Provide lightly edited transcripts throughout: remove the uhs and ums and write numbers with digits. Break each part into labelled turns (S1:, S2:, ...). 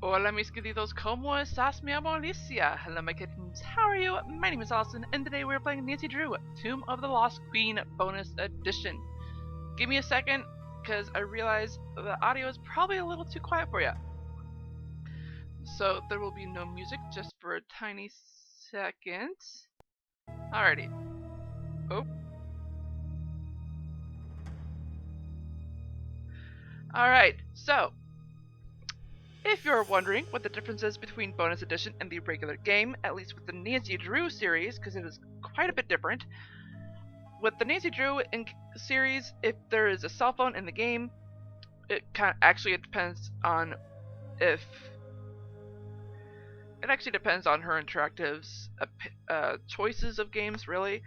S1: Hola mis queridos, ¿cómo estás mi amor Alicia? Hello my kittens, how are you? My name is Austin, and today we're playing Nancy Drew, Tomb of the Lost Queen Bonus Edition. Give me a second, because I realize the audio is probably a little too quiet for you. So there will be no music just for a tiny second. Alrighty. Oh. Alright, so if you're wondering what the difference is between Bonus Edition and the regular game, at least with the Nancy Drew series, because it is quite a bit different. With the Nancy Drew series, if there is a cell phone in the game, it depends on if it actually depends on her interactive's choices of games, really.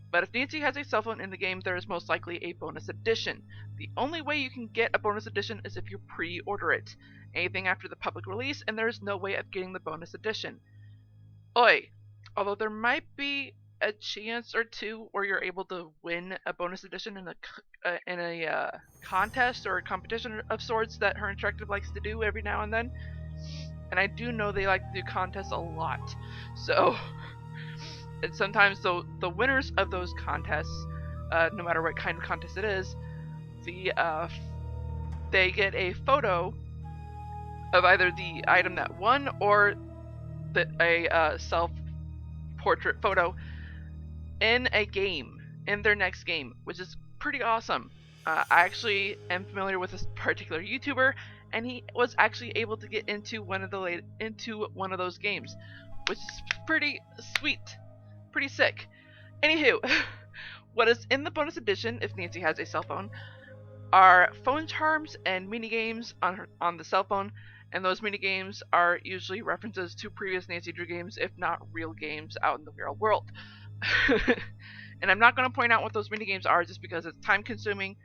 S1: But if Nancy has a cell phone in the game, there is most likely a bonus edition. The only way you can get a bonus edition is if you pre-order it. Anything after the public release, and there is no way of getting the bonus edition. Oi! Although there might be a chance or two where you're able to win a bonus edition in a contest or a competition of sorts that Her Interactive likes to do every now and then. And I do know they like to do contests a lot. So, and sometimes the winners of those contests, no matter what kind of contest it is, they get a photo of either the item that won or a self-portrait photo in a game, in their next game, which is pretty awesome. I actually am familiar with this particular YouTuber, and he was actually able to get into one of those games, which is pretty sweet, pretty sick. Anywho, what is in the bonus edition, if Nancy has a cell phone, are phone charms and mini games on the cell phone, and those mini games are usually references to previous Nancy Drew games, if not real games out in the real world. And I'm not going to point out what those mini games are just because it's time consuming,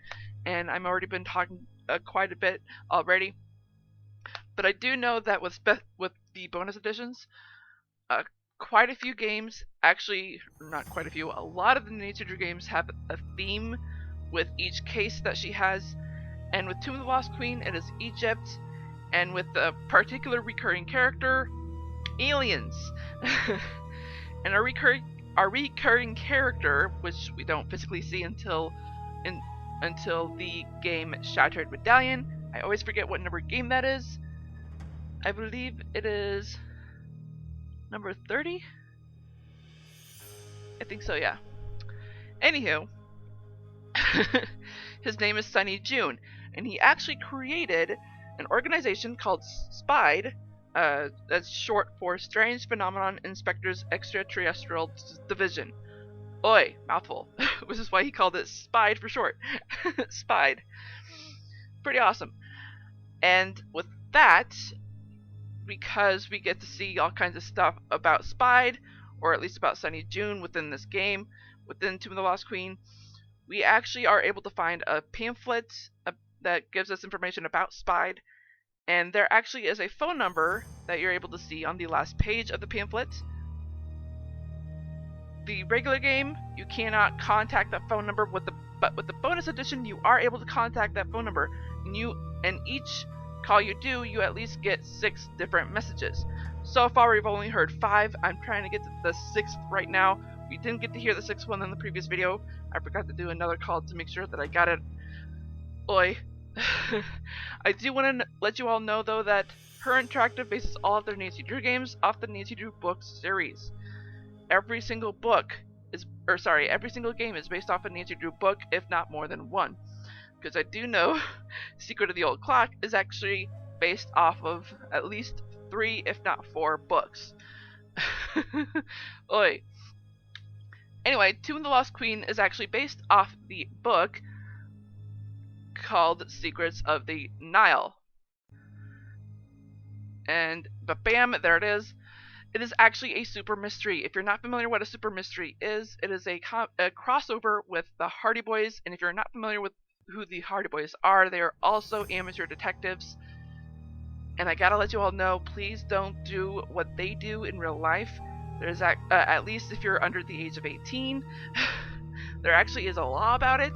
S1: and I've already been talking quite a bit already. But I do know that with the bonus editions, quite a few games, actually not quite a few, a lot of the Nancy Drew games have a theme with each case that she has, and with Tomb of the Lost Queen it is Egypt, and with a particular recurring character, aliens. And our recurring character, which we don't physically see until the game Shattered Medallion. I always forget what number game that is. I believe it is number 30? I think so, yeah. Anywho, his name is Sunny June, and he actually created an organization called S.P.I.E.D, that's short for Strange Phenomenon Inspectors Extraterrestrial Division. Oi, mouthful. Which is why he called it S.P.I.E.D for short. S.P.I.E.D. Pretty awesome. And with that, because we get to see all kinds of stuff about S.P.I.E.D, or at least about Sunny June within this game, within Tomb of the Lost Queen, we actually are able to find a pamphlet that gives us information about S.P.I.E.D, and there actually is a phone number that you're able to see on the last page of the pamphlet. The regular game, you cannot contact that phone number, but with the bonus edition, you are able to contact that phone number, and each call you do, you at least get 6 different messages. So far, we've only heard 5. I'm trying to get to the 6th right now. We didn't get to hear the 6th one in the previous video. I forgot to do another call to make sure that I got it. Oi. I do want to let you all know, though, that Her Interactive bases all of their Nancy Drew games off the Nancy Drew books series. Every single game is based off a Nancy Drew book, if not more than one. Because I do know Secret of the Old Clock is actually based off of at least 3, if not 4 books. Oi. Anyway, Tomb of the Lost Queen is actually based off the book called Secrets of the Nile. And bam, there it is. It is actually a super mystery. If you're not familiar what a super mystery is, it is a crossover with the Hardy Boys. And if you're not familiar with who the Hardy Boys are, they are also amateur detectives. And I gotta let you all know, please don't do what they do in real life. There's at least if you're under the age of 18, there actually is a law about it.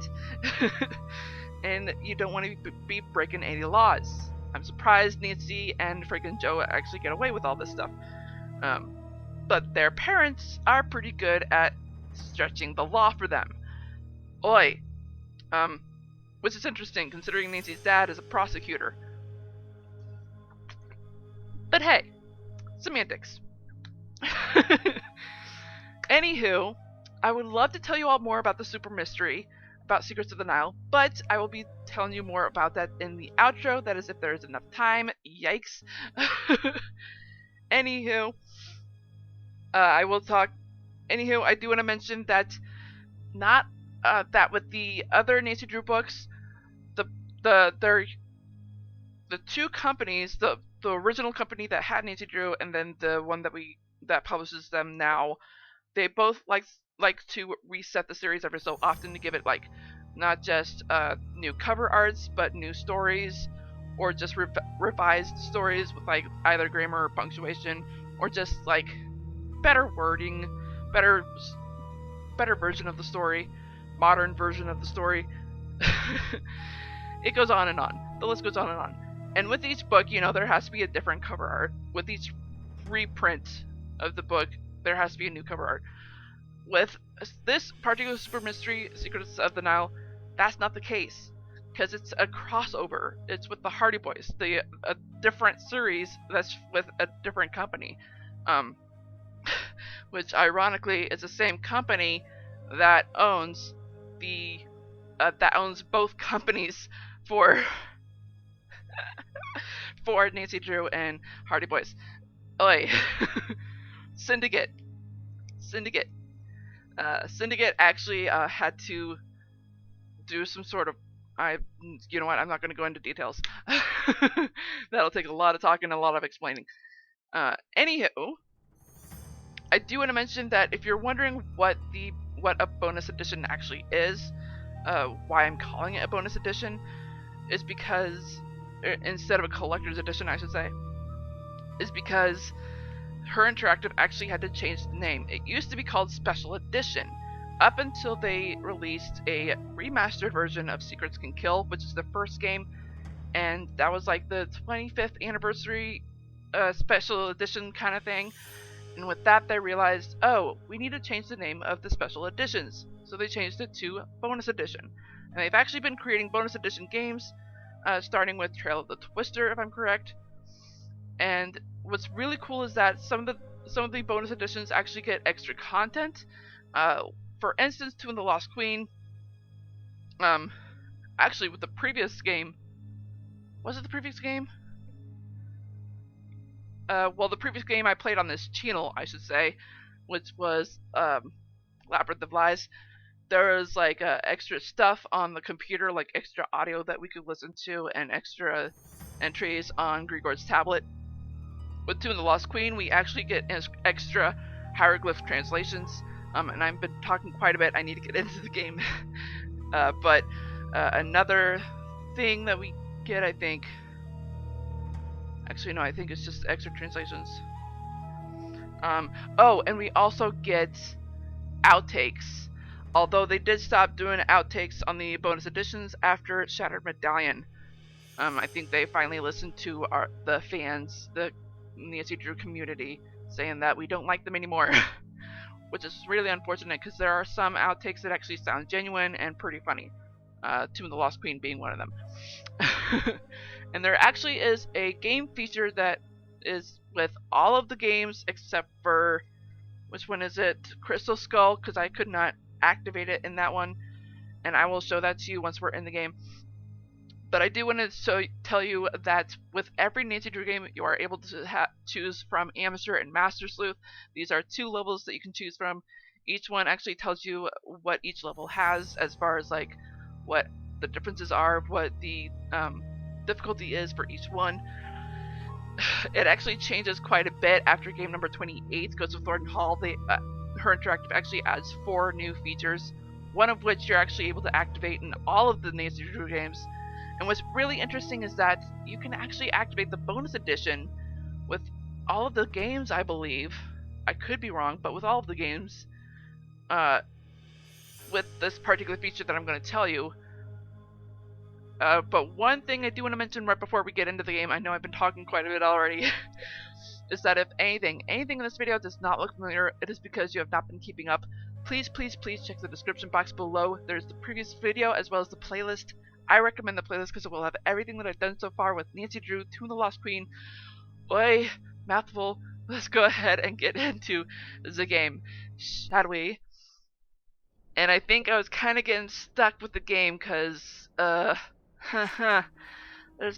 S1: And you don't want to be breaking any laws. I'm surprised Nancy and freaking Joe actually get away with all this stuff. But their parents are pretty good at stretching the law for them. Oi. Which is interesting considering Nancy's dad is a prosecutor. But hey, semantics. Anywho, I would love to tell you all more about the super mystery, about Secrets of the Nile, but I will be telling you more about that in the outro. That is if there is enough time. Yikes. Anywho, I will talk. Anywho, I do want to mention that not that with the other Nancy Drew books, the two companies, the original company that had Nancy Drew and then the one that publishes them now, they both like to reset the series every so often to give it like not just new cover arts but new stories, or just revised stories with like either grammar or punctuation, or just like better wording, better version of the story, modern version of the story. It goes on and on. The list goes on and on. And with each book, there has to be a different cover art. With each reprint of the book, there has to be a new cover art. With this particular super mystery, Secrets of the Nile, that's not the case, because it's a crossover. It's with the Hardy Boys, a different series that's with a different company, which ironically is the same company that owns both companies for for Nancy Drew and Hardy Boys. Oi. Syndicate. Syndicate actually had to do some sort of you know what, I'm not going to go into details. That'll take a lot of talking and a lot of explaining. Anywho, I do want to mention that if you're wondering what a bonus edition actually is, why I'm calling it a bonus edition, is because instead of a collector's edition, I should say, is because Her Interactive actually had to change the name. It used to be called Special Edition, up until they released a remastered version of Secrets Can Kill, which is the first game, and that was like the 25th anniversary special edition kind of thing. And with that, they realized, oh, we need to change the name of the special editions. So they changed it to Bonus Edition. And they've actually been creating Bonus Edition games, starting with Trail of the Twister, if I'm correct. And what's really cool is that some of the bonus editions actually get extra content. For instance, Two and the Lost Queen. Actually, with the previous game, was it the previous game? Well, the previous game I played on this channel, I should say, which was Labyrinth of Lies. There was like extra stuff on the computer, like extra audio that we could listen to, and extra entries on Grigor's tablet. With Two and the Lost Queen, we actually get extra hieroglyph translations, and I've been talking quite a bit. I need to get into the game. But another thing that we get, I think... Actually, no, I think it's just extra translations. Oh, and we also get outtakes. Although they did stop doing outtakes on the bonus editions after Shattered Medallion. I think they finally listened to the fans, the Nancy Drew community, saying that we don't like them anymore. Which is really unfortunate, because there are some outtakes that actually sound genuine and pretty funny. Two and the Lost Queen being one of them. And there actually is a game feature that is with all of the games except for, which one is it? Crystal Skull, because I could not activate it in that one, and I will show that to you once we're in the game. But I do want to tell you that with every Nancy Drew game, you are able to choose from Amateur and Master Sleuth. These are two levels that you can choose from. Each one actually tells you what each level has, as far as like what the differences are, what the difficulty is for each one. it actually changes quite a bit after game number 28 goes to Thornton Hall. Her Interactive actually adds 4 new features, one of which you're actually able to activate in all of the Nancy Drew games. And what's really interesting is that you can actually activate the bonus edition with all of the games, I believe. I could be wrong, but with all of the games, with this particular feature that I'm going to tell you. But one thing I do want to mention right before we get into the game, I know I've been talking quite a bit already, is that if anything in this video does not look familiar, it is because you have not been keeping up. Please check the description box below. There's the previous video as well as the playlist. I recommend the playlist because it will have everything that I've done so far with Nancy Drew, Tune the Lost Queen. Oi, mouthful. Let's go ahead and get into the game, shall we? And I think I was kind of getting stuck with the game because, there's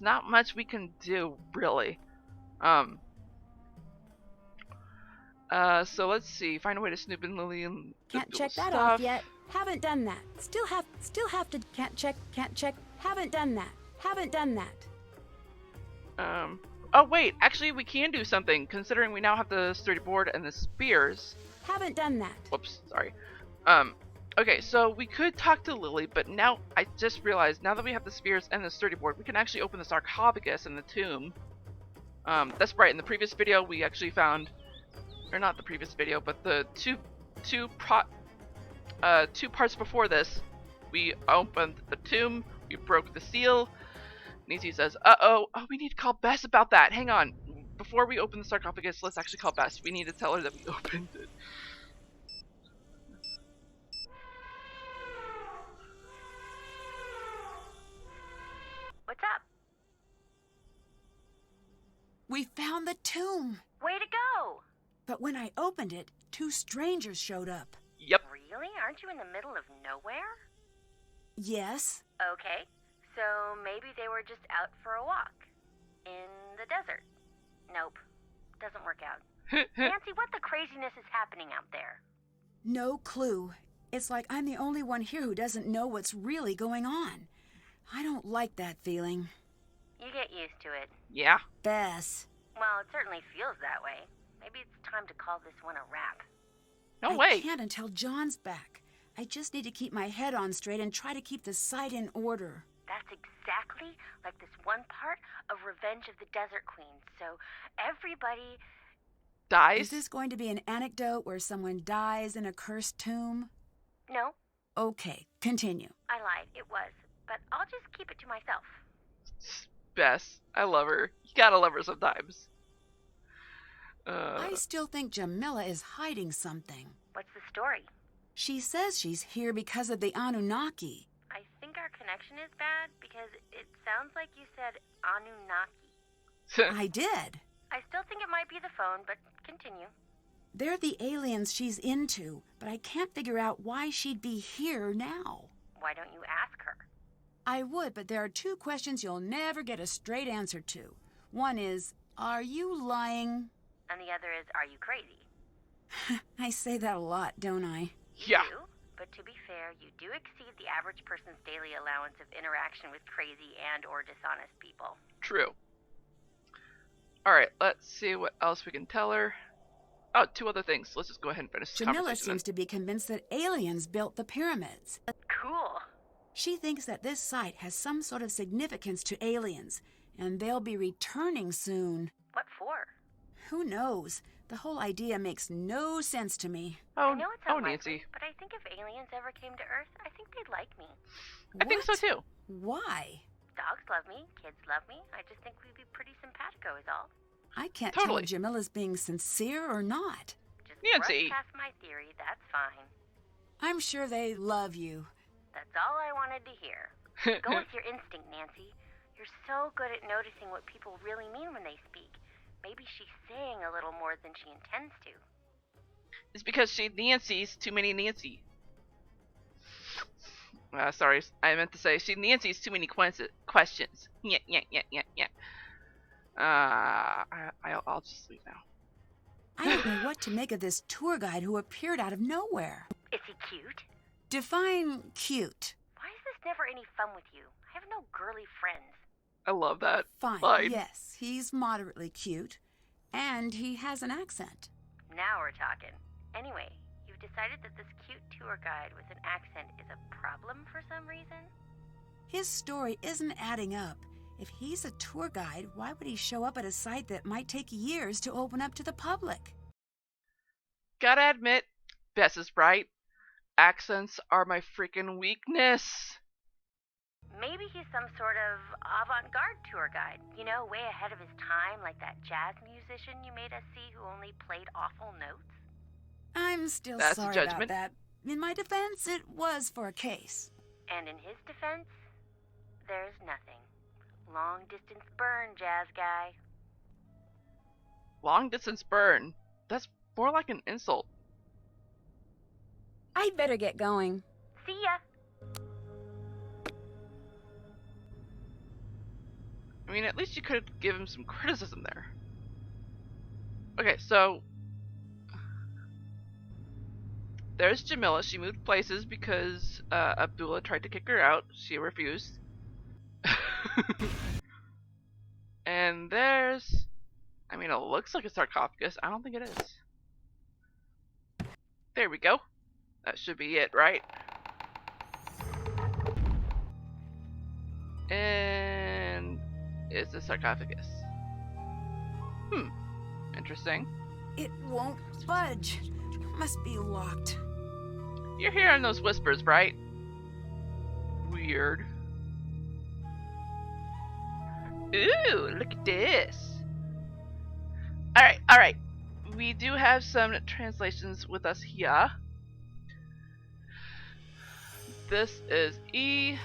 S1: not much we can do, really. So let's see. Find a way to snoop in Lillian.
S2: Can't check that off yet. Haven't done that. Still have to. Can't check. Haven't done that.
S1: Oh wait, actually we can do something, considering we now have the sturdy board and the spears.
S2: Haven't done that.
S1: Whoops, sorry. Okay, so we could talk to Lily, but now I just realized, now that we have the spears and the sturdy board, we can actually open the sarcophagus in the tomb. That's right, in the previous video we actually found, or not the previous video, but the two parts before this, we opened the tomb, we broke the seal. Nancy says, oh, we need to call Bess about that. Hang on. Before we open the sarcophagus, let's actually call Bess. We need to tell her that we opened it.
S3: What's up?
S2: We found the tomb.
S3: Way to go!
S2: But when I opened it, 2 strangers showed up.
S1: Yep.
S3: Really? Aren't you in the middle of nowhere?
S2: Yes.
S3: Okay, so maybe they were just out for a walk. In the desert. Nope. Doesn't work out. Nancy, what the craziness is happening out there?
S2: No clue. It's like I'm the only one here who doesn't know what's really going on. I don't like that feeling.
S3: You get used to it.
S1: Yeah.
S2: Bess.
S3: Well, it certainly feels that way. Maybe it's time to call this one a wrap.
S1: No
S2: I
S1: way.
S2: can't until John's back. I just need to keep my head on straight and try to keep the site in order.
S3: That's exactly like this one part of Revenge of the Desert Queen. So everybody...
S1: Dies?
S2: Is this going to be an anecdote where someone dies in a cursed tomb?
S3: No,
S2: Okay, continue.
S3: I lied. It was. But I'll just keep it to myself.
S1: Bess. I love her. You gotta love her sometimes.
S2: I still think Jamila is hiding something.
S3: What's the story?
S2: She says she's here because of the Anunnaki.
S3: I think our connection is bad because it sounds like you said Anunnaki.
S2: I did.
S3: I still think it might be the phone, but continue.
S2: They're the aliens she's into, but I can't figure out why she'd be here now.
S3: Why don't you ask her?
S2: I would, but there are 2 questions you'll never get a straight answer to. One is, are you lying?
S3: And the other is, are you crazy?
S2: I say that a lot, don't I?
S3: You
S1: Yeah.
S3: do, but to be fair, you do exceed the average person's daily allowance of interaction with crazy and or dishonest people.
S1: True. Alright, let's see what else we can tell her. Oh, 2 other things. Let's just go ahead and finish this
S2: Jamila
S1: conversation
S2: seems to be convinced that aliens built the pyramids.
S3: Cool.
S2: She thinks that this site has some sort of significance to aliens, and they'll be returning soon.
S3: What for?
S2: Who knows? The whole idea makes no sense to me.
S1: Oh,
S3: I know it's
S1: oh,
S3: unlikely,
S1: Nancy.
S3: but I think if aliens ever came to Earth, I think they'd like me.
S1: I think so
S2: What?
S1: too.
S2: Why?
S3: Dogs love me, kids love me. I just think we'd be pretty simpatico is all.
S2: I can't
S1: Totally.
S2: tell if Jamila's being sincere or not.
S3: Just
S1: Nancy.
S3: brush past my theory, that's fine.
S2: I'm sure they love you.
S3: That's all I wanted to hear. Go with your instinct, Nancy. You're so good at noticing what people really mean when they speak. Maybe she's saying a little more than she intends to.
S1: It's because she Nancy's too many Nancy. Sorry, I meant to say she Nancy's too many questions. Yeah. I'll just leave now.
S2: I don't know what to make of this tour guide who appeared out of nowhere.
S3: Is he cute?
S2: Define cute.
S3: Why is this never any fun with you? I have no girly friends.
S1: I love that
S2: Fine,
S1: line.
S2: yes, he's moderately cute. And he has an accent.
S3: Now we're talking. Anyway, you've decided that this cute tour guide with an accent is a problem for some reason?
S2: His story isn't adding up. If he's a tour guide, why would he show up at a site that might take years to open up to the public?
S1: Gotta admit, Bess is right. Accents are my freaking weakness.
S3: Maybe he's some sort of avant-garde tour guide. You know, way ahead of his time, like that jazz musician you made us see who only played awful notes.
S2: I'm still
S1: That's a
S2: sorry about
S1: judgment.
S2: that. In my defense, it was for a case.
S3: And in his defense, there's nothing. Long distance burn, jazz guy.
S1: Long distance burn. That's more like an insult.
S2: I'd better get going.
S3: See ya.
S1: I mean, at least you could give him some criticism there. Okay, so there's Jamila. She moved places because Abdullah tried to kick her out. She refused. And there's... I mean, it looks like a sarcophagus. I don't think it is. There we go. That should be it, right? And it's a sarcophagus. Interesting.
S2: It won't budge. Must be locked.
S1: You're hearing those whispers, right? Weird. Ooh, look at this. Alright. We do have some translations with us here. This is E.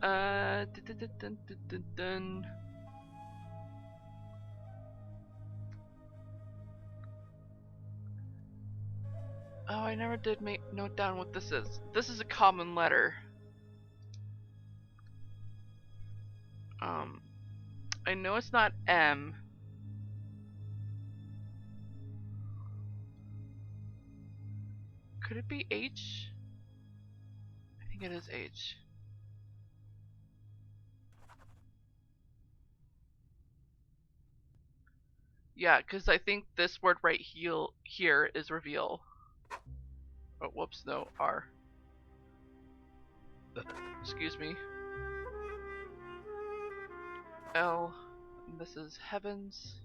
S1: Dun, dun, dun, dun, dun, dun. Oh, I never did note down what this is. This is a common letter. I know it's not M. Could it be H? I think it is H. Yeah, because I think this word right here is reveal. Oh, whoops, no, R. Excuse me. L. This is heavens.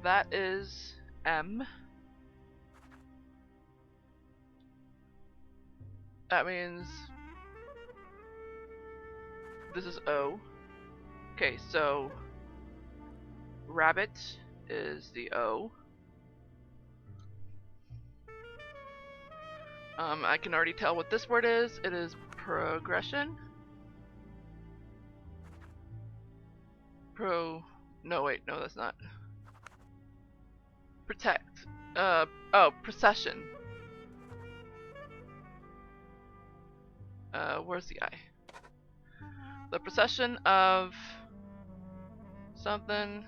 S1: That is M. That means this is O. Okay, so rabbit is the O. I can already tell what this word is. It is progression. No, wait, no, that's not. Protect. Procession. Where's the I? The procession of something.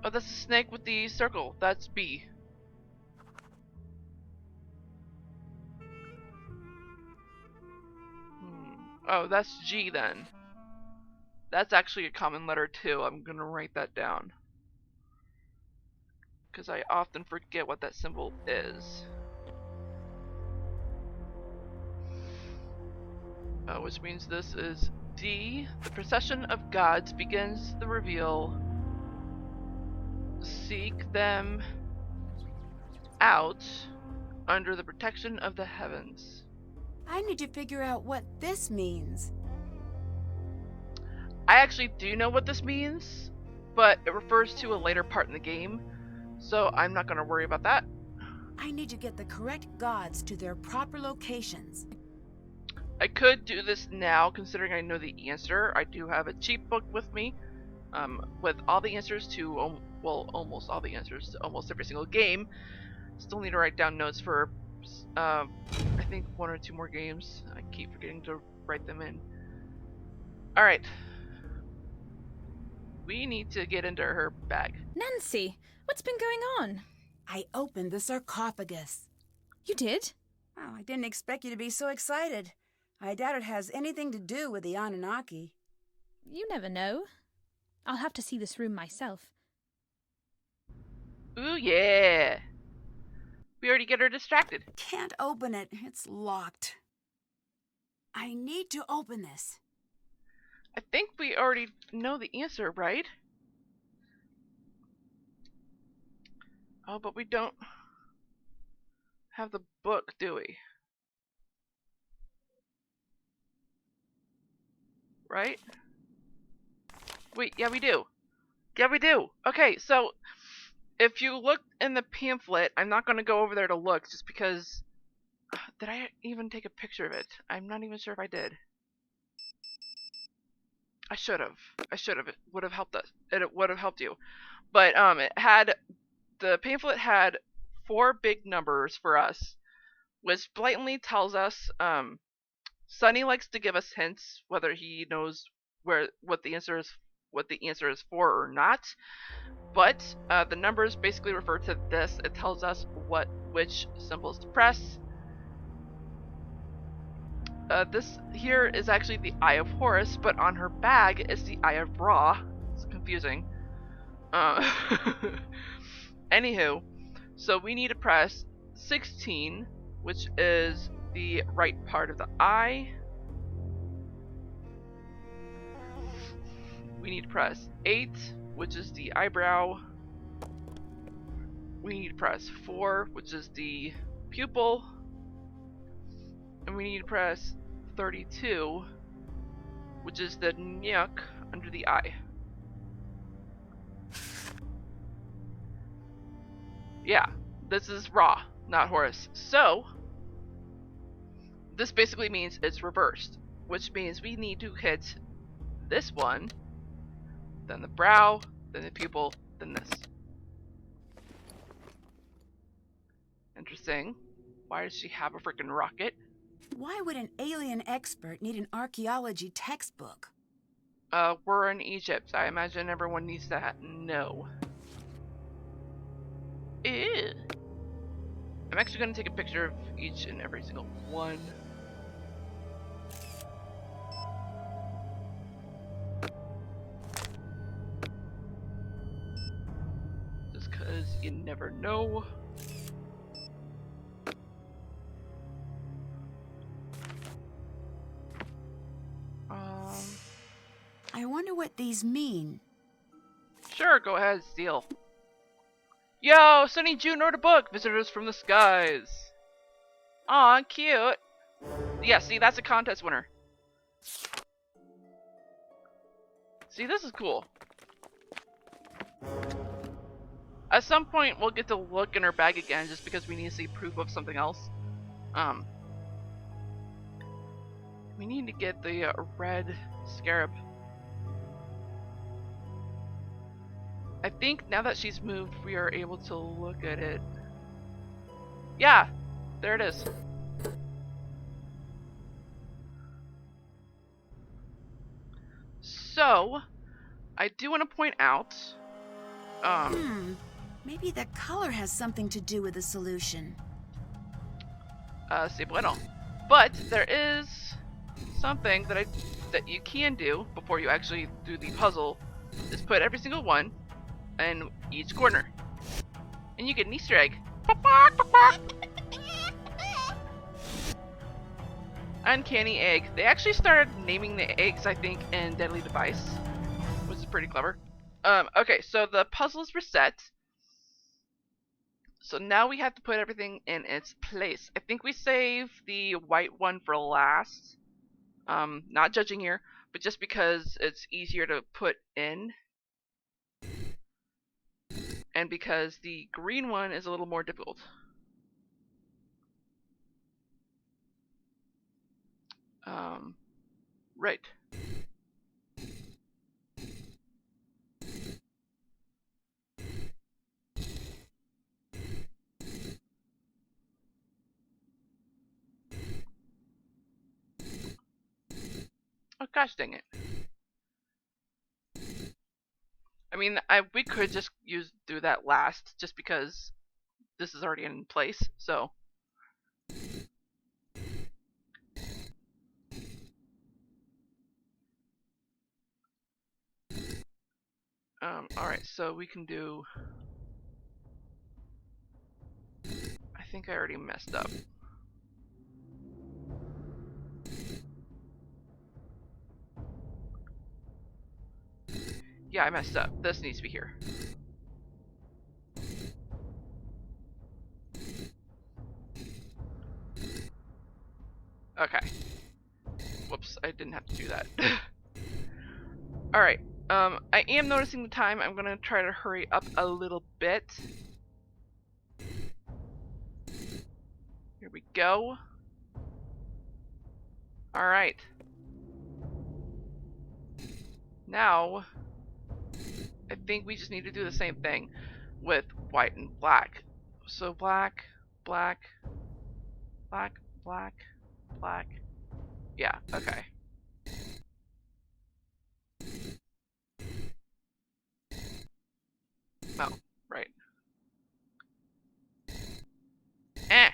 S1: Oh, that's a snake with the circle. That's B. Oh, that's G then. That's actually a common letter too. I'm gonna write that down. Because I often forget what that symbol is. Which means this is D. The procession of gods begins the reveal. Seek them out under the protection of the heavens.
S2: I need to figure out what this means.
S1: I actually do know what this means, but it refers to a later part in the game, so I'm not going to worry about that.
S2: I need to get the correct gods to their proper locations.
S1: I could do this now, considering I know the answer. I do have a cheat book with me, with all the answers to, almost all the answers to almost every single game. Still need to write down notes for, I think 1 or 2 more games. I keep forgetting to write them in. Alright. We need to get into her bag.
S4: Nancy, what's been going on?
S2: I opened the sarcophagus.
S4: You did?
S2: Oh, I didn't expect you to be so excited. I doubt it has anything to do with the Anunnaki.
S4: You never know. I'll have to see this room myself.
S1: Ooh, yeah. We already get her distracted.
S2: Can't open it. It's locked. I need to open this.
S1: I think we already know the answer, right? Oh, but we don't have the book, do we? Right? Wait, yeah, we do. Yeah, we do. Okay, so if you look in the pamphlet, I'm not going to go over there to look just because. Did I even take a picture of it? I'm not even sure if I did. I should have. I should have. It would have helped us. It would have helped you. But the pamphlet had 4 big numbers for us, which blatantly tells us Sonny likes to give us hints whether he knows what the answer is for or not. But the numbers basically refer to this. It tells us which symbols to press. This here is actually the Eye of Horus, but on her bag is the Eye of Ra. It's confusing. Anywho, so we need to press 16, which is the right part of the eye. We need to press 8, which is the eyebrow. We need to press 4, which is the pupil. And we need to press 32, which is the nyuk under the eye. Yeah, this is Ra, not Horus. So, this basically means it's reversed, which means we need to hit this one, then the brow, then the pupil, then this. Interesting. Why does she have a freaking rocket?
S2: Why would an alien expert need an archaeology textbook?
S1: We're in Egypt. I imagine everyone needs to know. Ew. I'm actually going to take a picture of each and every single one. Just because you never know.
S2: I wonder what these mean.
S1: Sure, go ahead, steal. Yo, Sunny June wrote a book, Visitors from the Skies. Aw, cute. Yeah, see, that's a contest winner. See, this is cool. At some point, we'll get to look in her bag again just because we need to see proof of something else. We need to get the red scarab. I think now that she's moved, we are able to look at it. Yeah, there it is. So, I do want to point out.
S2: Maybe the color has something to do with the solution.
S1: Si bueno. But there is something that you can do before you actually do the puzzle. Is put every single one in each corner, and you get an Easter egg. Uncanny egg. They actually started naming the eggs, I think, in Deadly Device, which is pretty clever. Okay, so the puzzle's reset. So now we have to put everything in its place. I think we save the white one for last. Not judging here, but just because it's easier to put in. And because the green one is a little more difficult. Right. Oh gosh dang it. I mean, we could just do that last, just because this is already in place, so. so we can do... I think I already messed up. Yeah, I messed up. This needs to be here. Okay. Whoops, I didn't have to do that. Alright, I am noticing the time. I'm gonna try to hurry up a little bit. Here we go. Alright. Now, I think we just need to do the same thing with white and black. So black, black, black, black, black. Yeah, okay. Oh, right. Eh!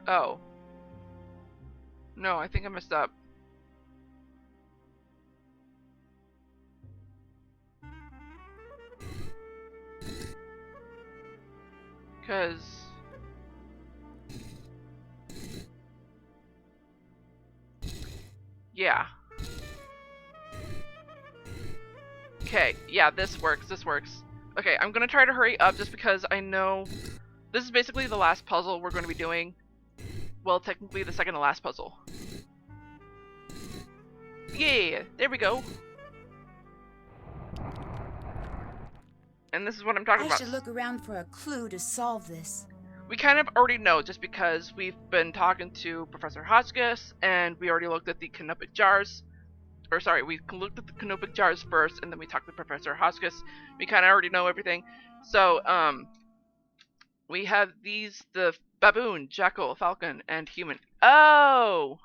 S1: Oh. No, I think I messed up. Because... yeah. Okay, yeah, this works, this works. Okay, I'm gonna try to hurry up just because I know this is basically the last puzzle we're going to be doing. Well, technically the second to last puzzle. Yeah, there we go. And this is what I'm talking about.
S2: I should look around for a clue to solve this.
S1: We kind of already know just because we've been talking to Professor Hotchkiss and we already looked at the canopic jars. Or sorry, we looked at the canopic jars first and then we talked to Professor Hotchkiss. We kind of already know everything. So, we have these, the baboon, jackal, falcon, and human. Oh!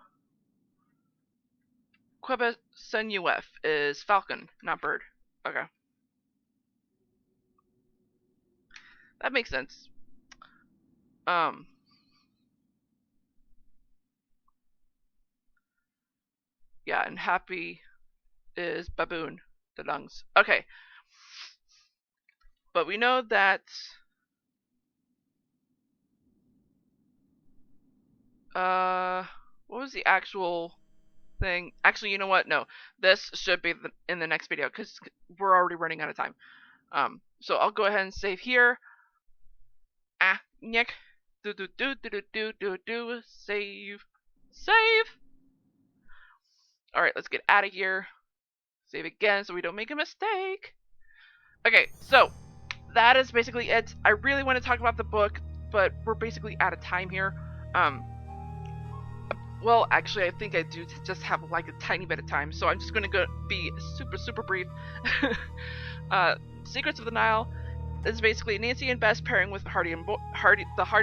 S1: Quebesenuf is falcon, not bird. Okay. That makes sense. Yeah, and happy is baboon, the lungs. Okay. But we know that what was the actual thing? Actually, you know what? No. This should be in the next video cuz we're already running out of time. So I'll go ahead and save here. Nyek. Save. Save. Alright, let's get out of here. Save again so we don't make a mistake. Okay, so that is basically it. I really want to talk about the book, but we're basically out of time here. Well, actually, I think I do just have like a tiny bit of time, so I'm just going to be super brief. Secrets of the Nile is basically Nancy and Bess pairing with the Hardy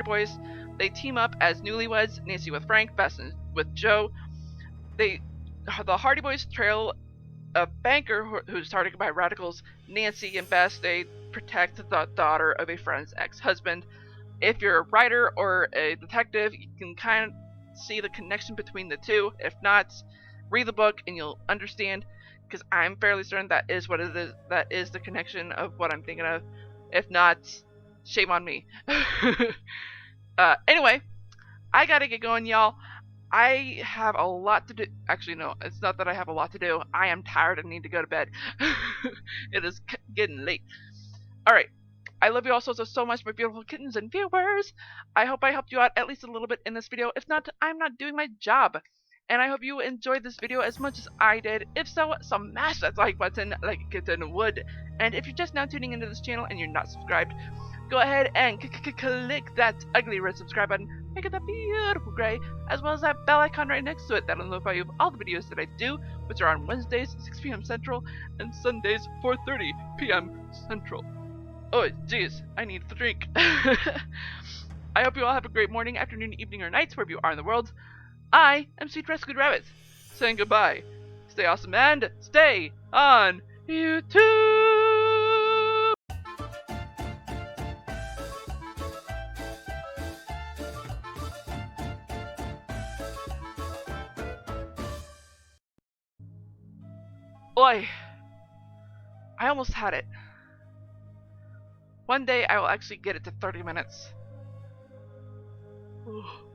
S1: Boys. They team up as newlyweds, Nancy with Frank, Bess with Joe. The Hardy Boys trail a banker who's targeted by radicals. Nancy and Bess, they protect the daughter of a friend's ex-husband. If you're a writer or a detective, you can kind of see the connection between the two. If not, read the book and you'll understand, because I'm fairly certain that is what it is. That is the connection of what I'm thinking of. If not, shame on me. Anyway, I gotta get going, y'all. I have a lot to do. Actually, no, it's not that I have a lot to do. I am tired and need to go to bed. It is getting late. Alright. I love you all so much, my beautiful kittens and viewers. I hope I helped you out at least a little bit in this video. If not, I'm not doing my job. And I hope you enjoyed this video as much as I did. If so, smash that like button like a kitten would. And if you're just now tuning into this channel and you're not subscribed, go ahead and click that ugly red subscribe button. Make it that beautiful gray, as well as that bell icon right next to it. That'll notify you of all the videos that I do, which are on Wednesdays, 6 p.m. Central, and Sundays, 4:30 p.m. Central. Oh, jeez, I need a drink. I hope you all have a great morning, afternoon, evening, or nights, wherever you are in the world. I am Sweet Rescued Rabbit, saying goodbye. Stay awesome and stay on YouTube. Boy, I almost had it. One day I will actually get it to 30 minutes. Ooh.